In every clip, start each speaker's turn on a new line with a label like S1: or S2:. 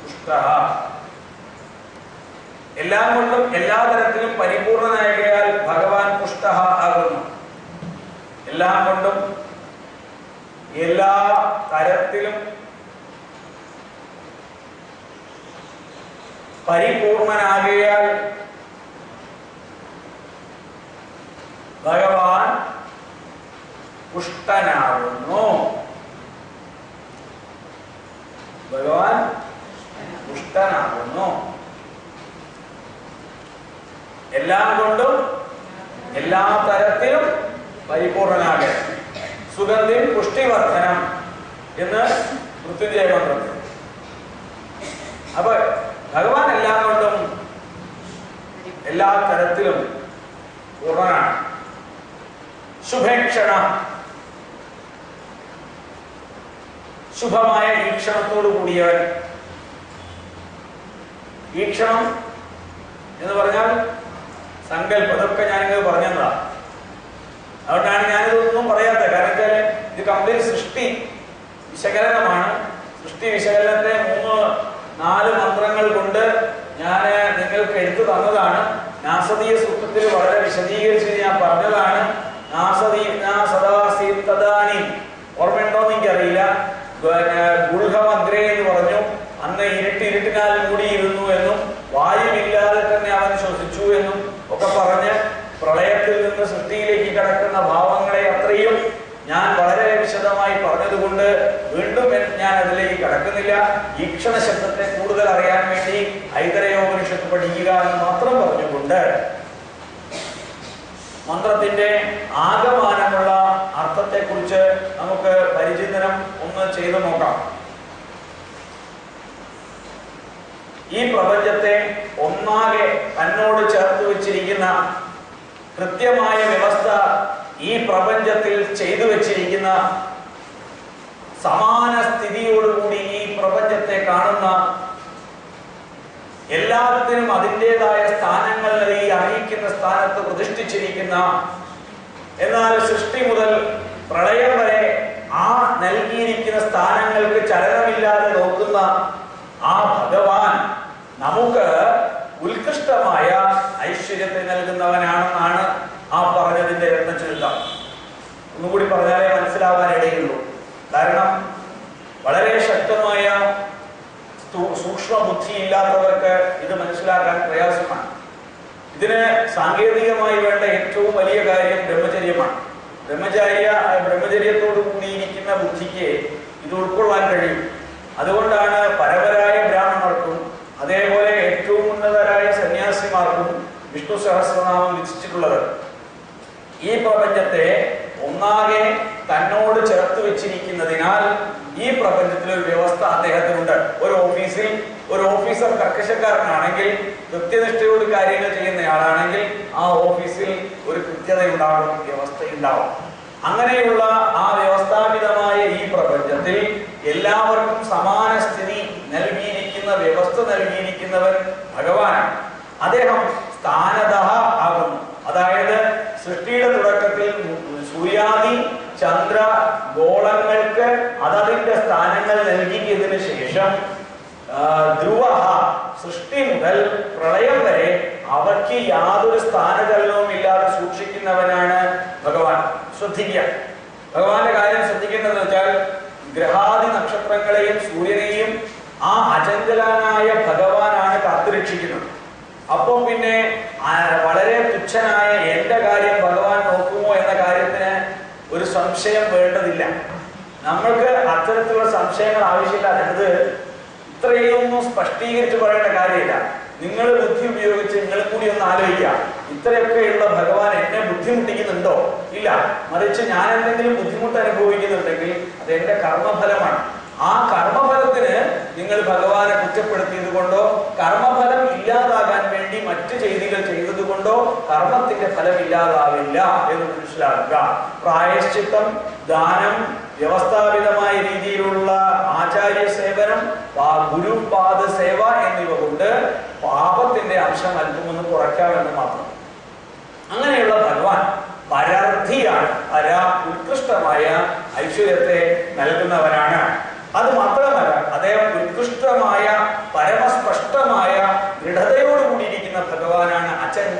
S1: പുഷ്ടഃ. എല്ലാം കൊണ്ടും എല്ലാ തരത്തിലും പരിപൂർണനായകയാൽ ഭഗവാൻ പുഷ്ടഃ ആകുന്നു. എല്ലാം കൊണ്ടും എല്ലാ തരത്തിലും പരിപൂർണനാകയാൽ ഭഗവാൻ പുഷ്ടനാകുന്നു. ഭഗവാൻ പുഷ്ടനാകുന്നു. എല്ലാം കൊണ്ടും എല്ലാ തരത്തിലും പരിപൂർണനാകൽ. സുഗന്ധിം പുഷ്ടിവർദ്ധനം എന്ന് മൃത്യുഞ്ജയ മന്ത്രത്തിൽ. അപ്പൊ ഭഗവാൻ എല്ലാം കൊണ്ടും എല്ലാ തരത്തിലും പൂർണ്ണനാണ്. ശുഭേക്ഷണ, ശുഭമായ ഈക്ഷണത്തോടു കൂടിയവൻ. ഈക്ഷണം എന്ന് പറഞ്ഞാൽ സങ്കല്പം. ഇതൊക്കെ ഞാനിത് പറഞ്ഞതാ. അതുകൊണ്ടാണ് ഞാനിതൊന്നും പറയാത്തത്. കാരണം വെച്ചാൽ ഇത് കംപ്ലീറ്റ് സൃഷ്ടി വിശകലനമാണ്. സൃഷ്ടി വിശകലനത്തെ 3-4 മന്ത്രങ്ങൾ കൊണ്ട് ഞാൻ നിങ്ങൾക്ക് എടുത്തു തന്നതാണ്. നാസദീയ സൂക്തത്തിൽ വളരെ വിശദീകരിച്ച് ഞാൻ പറഞ്ഞതാണ്. ഓർമ്മയുണ്ടോന്ന് എനിക്കറിയില്ല. ഗുൾഹമഗ്രേ എന്ന് പറഞ്ഞു. അന്ന് ഇരുട്ടിനാൽ മൂടിയിരുന്നു എന്നും വായുവില്ലാതെ തന്നെ അവൻ ശ്വസിച്ചു എന്നും ഒക്കെ പറഞ്ഞ് പ്രളയത്തിൽ നിന്ന് സൃഷ്ടിയിലേക്ക് കടക്കുന്ന ഭാവങ്ങളെ അത്രയും ഞാൻ വളരെ വിശദമായി പറഞ്ഞതുകൊണ്ട് വീണ്ടും ഞാൻ അതിലേക്ക് കടക്കുന്നില്ല. ഈക്ഷണ ശബ്ദത്തെ കൂടുതൽ അറിയാൻ വേണ്ടി ഐതരയോപനിഷത്ത് പഠിക്കുക എന്ന് മാത്രം പറഞ്ഞുകൊണ്ട് മന്ത്രത്തിന്റെ ആകമാനമുള്ള അർത്ഥത്തെക്കുറിച്ച് നമുക്ക് പരിചിന്തനം ഒന്ന് ചെയ്തു നോക്കാം. ഈ പ്രപഞ്ചത്തെ ഒന്നാകെ തന്നോട് ചേർത്ത് വെച്ചിരിക്കുന്ന കൃത്യമായ വ്യവസ്ഥ ഈ പ്രപഞ്ചത്തിൽ ചെയ്തു വെച്ചിരിക്കുന്ന, സമാന സ്ഥിതിയോടുകൂടി ഈ പ്രപഞ്ചത്തെ കാണുന്ന, എല്ലാത്തിനും അതിൻ്റെതായ സ്ഥാനങ്ങൾ നൽകി അറിയിക്കുന്ന സ്ഥാനത്ത് പ്രതിഷ്ഠിച്ചിരിക്കുന്ന, എന്നാൽ സൃഷ്ടി മുതൽ പ്രളയം വരെ ആ നൽകിയിരിക്കുന്ന സ്ഥാനങ്ങൾക്ക് ചലനമില്ലാതെ നോക്കുന്ന ആ ഭഗവാൻ നമുക്ക് ഉത്കൃഷ്ടമായ ഐശ്വര്യത്തെ നൽകുന്നവനാണെന്നാണ് ആ പറഞ്ഞതിന്റെ രത്നചുരുക്കം. ഒന്നുകൂടി പറഞ്ഞാലേ മനസ്സിലാവാൻ ഇടയുള്ളൂ. കാരണം വളരെ ശക്തമായ സൂക്ഷ്മ ബുദ്ധി ഇല്ലാത്തവർക്ക് ഇത് മനസ്സിലാക്കാൻ പ്രയാസമാണ്. ഇതിന് സാങ്കേതികമായി വേണ്ട ഏറ്റവും വലിയ കാര്യം ബ്രഹ്മചര്യമാണ്. ബ്രഹ്മചര്യത്തോടു കൂടിയിരിക്കുന്ന ബുദ്ധിക്ക് ഇത് ഉൾക്കൊള്ളാൻ കഴിയും. അതുകൊണ്ടാണ് പരവരായ ബ്രാഹ്മണർക്കും അതേപോലെ ഏറ്റവും ഉന്നതരായ സന്യാസിമാർക്കും വിഷ്ണു സഹസ്രനാമം വിധിച്ചിട്ടുള്ളത്. ഈ പ്രപഞ്ചത്തെ ഒന്നാകെ തന്നോട് ചേർത്ത് വെച്ചിരിക്കുന്നതിനാൽ ഈ പ്രപഞ്ചത്തിലെ ഒരു വ്യവസ്ഥ അദ്ദേഹത്തിനുണ്ട്. ഒരു ഓഫീസിൽ ഒരു ഓഫീസർ കർക്കശക്കാരനാണെങ്കിൽ, കൃത്യനിഷ്ഠയോട് കാര്യങ്ങൾ ചെയ്യുന്നയാളാണെങ്കിൽ ആ ഓഫീസിൽ ഒരു കൃത്യതയുണ്ടാകും, വ്യവസ്ഥയുണ്ടാവും. അങ്ങനെയുള്ള ആ വ്യവസ്ഥാപിതമായ ഈ പ്രപഞ്ചത്തിൽ എല്ലാവർക്കും സമാന സ്ഥിതി നൽകിയിരിക്കുന്ന, വ്യവസ്ഥ നൽകിയിരിക്കുന്നവൻ ഭഗവാനാണ്. അദ്ദേഹം സ്ഥാനതഃ ആകുന്നു. അതായത് സൃഷ്ടിയുടെ തുടക്കത്തിൽ സൂര്യാദി ചന്ദ്ര ഗോളങ്ങൾക്ക് അതതിന്റെ സ്ഥാനങ്ങൾ നൽകിയതിനു ശേഷം ധ്രുവ സൃഷ്ടി മുതൽ പ്രളയം വരെ അവയ്ക്ക് യാതൊരു സ്ഥാനചലനവും ഇല്ലാതെ സൂക്ഷിക്കുന്നവനാണ് ഭഗവാൻ. ശ്രദ്ധിക്കുക, ഭഗവാന്റെ കാര്യം ശ്രദ്ധിക്കേണ്ടതെന്ന് വെച്ചാൽ ഗ്രഹാദി നക്ഷത്രങ്ങളെയും സൂര്യനെയും ആ അചഞ്ചലനായ ഭഗവാനാണ് കാത്തുരക്ഷിക്കുന്നത്. അപ്പൊ പിന്നെ വളരെ തുച്ഛനായ എന്റെ കാര്യം ഭഗവാൻ നോക്കുമോ എന്ന കാര്യത്തിന് ഒരു സംശയം വേണ്ടതില്ല. നമ്മൾക്ക് അത്തരത്തിലുള്ള സംശയങ്ങൾ ആവശ്യമില്ല. അതായത് ഇത്രയൊന്നും സ്പഷ്ടീകരിച്ച് പറയേണ്ട കാര്യമില്ല. നിങ്ങൾ ബുദ്ധി ഉപയോഗിച്ച് നിങ്ങൾ കൂടി ഒന്ന് ആലോചിക്കുക. ഇത്രയൊക്കെയുള്ള ഭഗവാൻ എന്നെ ബുദ്ധിമുട്ടിക്കുന്നുണ്ടോ? ഇല്ല. മറിച്ച് ഞാൻ എന്തെങ്കിലും ബുദ്ധിമുട്ട് അനുഭവിക്കുന്നുണ്ടെങ്കിൽ അത് എന്റെ കർമ്മഫലമാണ്. ആ കർമ്മഫലത്തിന് നിങ്ങൾ ഭഗവാനെ കുറ്റപ്പെടുത്തിയത് കൊണ്ടോ കർമ്മഫലം ഇല്ലാതാകാൻ വേണ്ടി മറ്റു ചെയ്തികൾ ചെയ്തത് കൊണ്ടോ കർമ്മത്തിന്റെ ഫലം ഇല്ലാതാവില്ല എന്ന് മനസ്സിലാക്കുക. പ്രായശ്ചിത്തം, ദാനം, വ്യവസ്ഥാപിതമായ രീതിയിലുള്ള ആചാര്യ സേവനം, ഗുരുപാദ സേവ എന്നിവ കൊണ്ട് പാപത്തിന്റെ അംശം അല്പമൊന്ന് കുറയ്ക്കാമെന്ന് മാത്രം. അങ്ങനെയുള്ള ഭഗവാൻ പരാർത്ഥിയാണ്. ഉത്കൃഷ്ടമായ ഐശ്വര്യത്തെ നൽകുന്നവനാണ്. അത് മാത്രമല്ല, അദ്ദേഹം ഉത്കൃഷ്ടമായ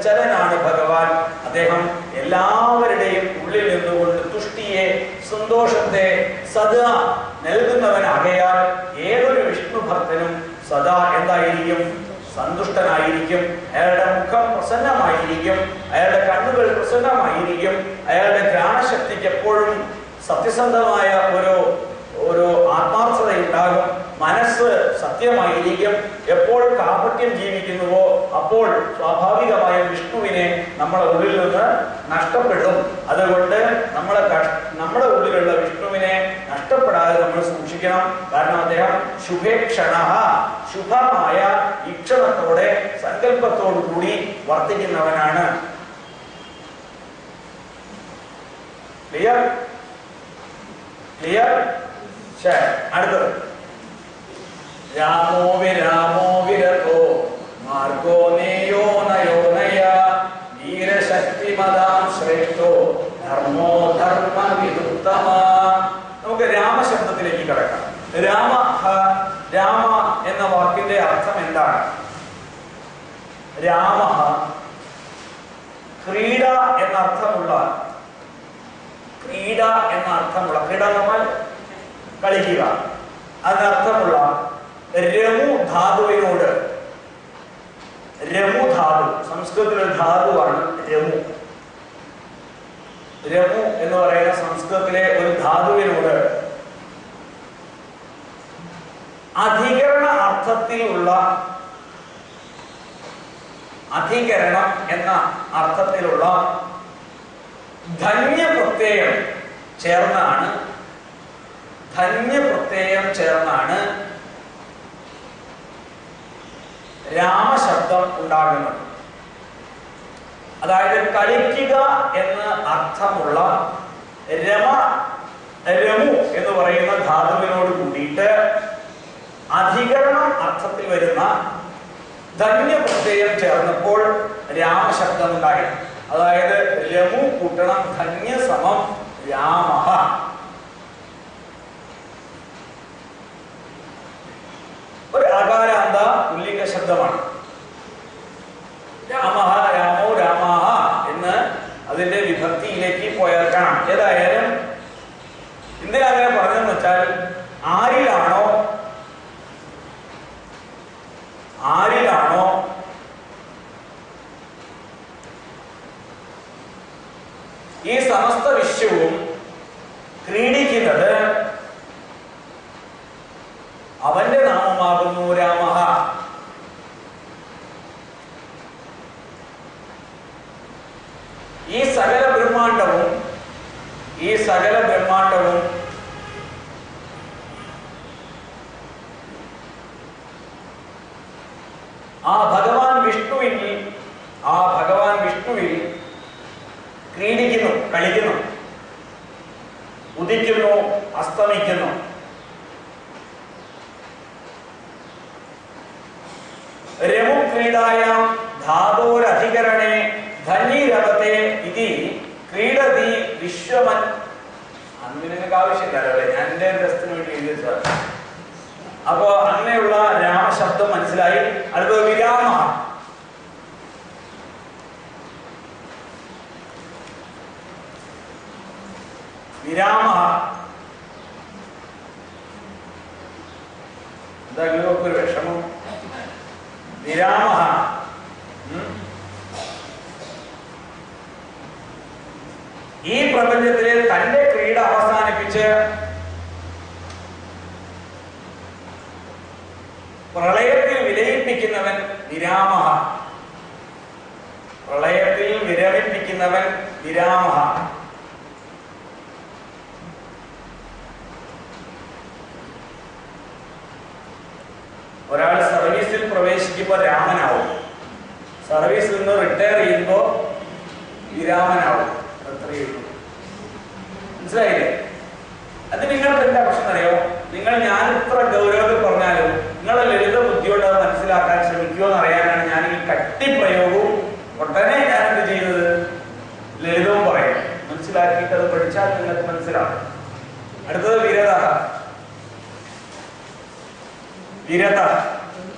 S1: ചഞ്ചലനാണ് ഭഗവാൻ. അദ്ദേഹം എല്ലാവരുടെയും ഉള്ളിൽ നിന്നുകൊണ്ട് തുഷ്ടിയെ, സന്തോഷത്തെ സദാ നൽകുന്നവനാകയാൽ ഏതൊരു വിഷ്ണു ഭക്തനും സദാ എന്തായിരിക്കും? സന്തുഷ്ടനായിരിക്കും. അയാളുടെ മുഖം പ്രസന്നമായിരിക്കും, അയാളുടെ കണ്ണുകൾ പ്രസന്നമായിരിക്കും, അയാളുടെ ഘ്രാണശക്തിക്ക് എപ്പോഴും സത്യസന്ധമായ ഒരു ആത്മാർത്ഥതയുണ്ടാകും. മനസ്സ് സത്യമായിരിക്കും. എപ്പോൾ കാപട്യം ജീവിക്കുന്നുവോ അപ്പോൾ സ്വാഭാവികമായും വിഷ്ണുവിനെ നമ്മുടെ ഉള്ളിൽ നിന്ന് നഷ്ടപ്പെടും. അതുകൊണ്ട് നമ്മുടെ ഉള്ളിലുള്ള വിഷ്ണുവിനെ നഷ്ടപ്പെടാതെ നമ്മൾ സൂക്ഷിക്കണം. കാരണം അദ്ദേഹം ശുഭേക്ഷണ, ശുഭമായ ഈക്ഷണത്തോടെ സങ്കല്പത്തോടു കൂടി വർത്തിക്കുന്നവനാണ്. ക്ലിയർ? ക്ലിയർ? ശരി, അടുത്തത്. രാമോ വിരാമോ വിരതോ മാർഗോ നേയോ നയോ നയ വീരശക്തിമതാം ശ്രേഷ്ഠോ ധർമ്മോ ധർമ്മ വിരുത്തമ. നമുക്ക് രാമശബ്ദത്തിലേക്ക് കടക്കാം. രാമ എന്ന വാക്കിന്റെ അർത്ഥം എന്താണ്? രാമ ക്രീഡ എന്ന അർത്ഥമുള്ള ക്രീഡ എന്നാൽ കളിക്കുക അതിനർത്ഥമുള്ള രമു ധാതുവിനോട്, രമു ധാതു സംസ്കൃതത്തിലൊരു ധാതുവാണ് രമു. രമു എന്ന് പറയുന്ന സംസ്കൃതത്തിലെ ഒരു ധാതുവിനോട് അധികരണ അർത്ഥത്തിലുള്ള, അധികരണം എന്ന അർത്ഥത്തിലുള്ള ധന്യപ്രത്യയം ചേർന്നാണ് രാമശബ്ദം ഉണ്ടാകുന്നത്. അതായത് കളിക്കുക എന്ന് അർത്ഥമുള്ള രമു എന്ന് പറയുന്ന ധാതുവിനോട് കൂടിയിട്ട് അധികരണം അർത്ഥത്തിൽ വരുന്ന ധന്യപ്രത്യയം ചേർന്നപ്പോൾ രാമശബ്ദം ഉണ്ടായി. അതായത് രമു കൂട്ടണം ധന്യ സമം രാമഃ. ഒരു അകാരാന്ത പുല്ലിംഗ ശബ്ദമാണ്. രാമഃ, രാമോ, രാമാഹ എന്ന് അതിന്റെ വിഭക്തിയിലേക്ക് പോയാൽ കാണാം. ഏതായാലും എന്തിനാ അങ്ങനെ പറഞ്ഞെന്ന് വെച്ചാൽ ആരിലാണോ ഈ സമസ്ത വിശ്വവും ക്രീഡിക്കുന്നത് അവന്റെ നാമമാകുന്നു രാമഃ. ഈ സകല ബ്രഹ്മാണ്ടവും ആ ഭഗവാൻ വിഷ്ണുവിൽ ക്രീഡിക്കുന്നു, കളിക്കുന്നു, ഉദിക്കുന്നു, അസ്തമിക്കുന്നു. രമുക്രീഡായാം ധാതോരധികരണേ ധന്യരവത്തെ ഇതി ക്രീഡതി വിശ്വമൻ. അന്ന് നിങ്ങൾക്ക് ആവശ്യമില്ലല്ലേ, ഞാൻ എന്റെ രസത്തിന് വേണ്ടി എഴുതിയ. അപ്പോ അങ്ങനെയുള്ള രാമശബ്ദം മനസ്സിലായി. അടുത്തത് വിരാമ. എന്താ ഇങ്ങനെയൊക്കെ ഒരു വിഷമം? വിരാമ ഈ പ്രപഞ്ചത്തിലെ തന്റെ ക്രീഡ അവസാനിപ്പിച്ച് പ്രളയത്തിൽ വിലയിപ്പിക്കുന്നവൻ വിരാമഃ. പ്രളയത്തിൽ വിരമിപ്പിക്കുന്നവൻ വിരാമഃ. ഒരാൾ സർവീസിൽ പ്രവേശിക്കുമ്പോൾ രാമനാവും, സർവീസിൽ നിന്ന് റിട്ടയർ ചെയ്യുമ്പോൾ വിരാമനാവും. മനസ്സിലായില്ലേ? അത് നിങ്ങൾക്ക് എന്താ പ്രശ്നം അറിയോ? ഞാൻ ഇത്ര ഗൗരവത്തിൽ പറഞ്ഞാലും നിങ്ങളുടെ ലളിത ബുദ്ധിയോട് അത് മനസ്സിലാക്കാൻ ശ്രമിക്കുമോ എന്ന് അറിയാനാണ് ഞാൻ ഈ കട്ടിപ്രയോഗവും ഒട്ടനെ ഞാനെന്ത് ചെയ്തത് ലളിതവും പറയും. മനസ്സിലാക്കിയിട്ട് അത് പഠിച്ചാൽ നിങ്ങൾക്ക് മനസ്സിലാവും. അടുത്തത് വിരത.